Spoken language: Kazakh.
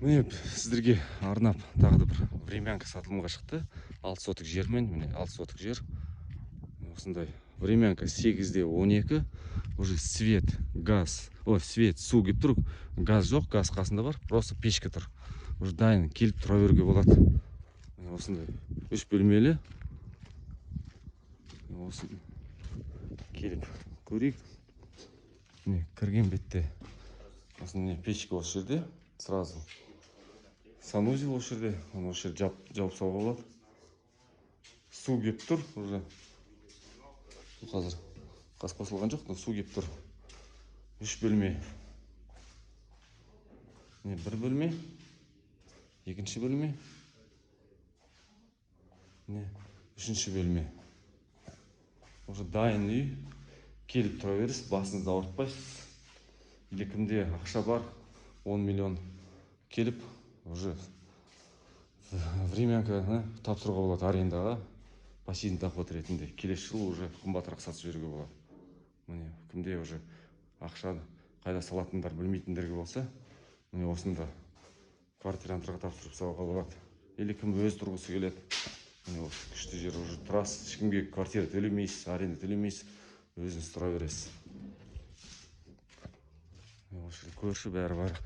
Міне сіздерге арнап тағы да бір времянка сатылымға шықты. 6 сотық жермен, міне 6 сотық жер. Осындай времянка 8/12. Уже свет, газ, свет, су келіп тұр. Газ жоқ, газ қасында бар, просто печка тұр. Уже дайын келіп тұра беруге болады. Осындай 3 бөлмелі. Осы келіп көрейік. Міне кірген бетте осындай печка осы жерде. Сразу санузел осы жерде, осы жерде жауып салуға болады. Су кеп тұр уже. Қазір газ қосылған жоқ, но су кеп тұр. 3 бөлме. Не, 1 бөлме, екінші бөлме, не, 3-ші бөлме. Уже дайын үй, келіп тұра бересіз, басыңызды ауыртпайсыз. Или кімде ақша бар, 10 миллион келіп, уже времянка тапсыруға болады арендаға, пассивный доход ретінде. Келесі жылы уже қымбатырақ сатып жіберуге болады. Міне, кімде уже ақша қайда салатындар білмейтіндерге болса, міне осында квартирантарға тапсырып салуға болады. Или кім өз тұрғысы келеді. Міне осы күшті жер, уже тұрасыз, ешкімге квартира төлемейсіз, аренда төлемейсіз, өзіңіз тұра бересіз. Осы көрші бәрі бар.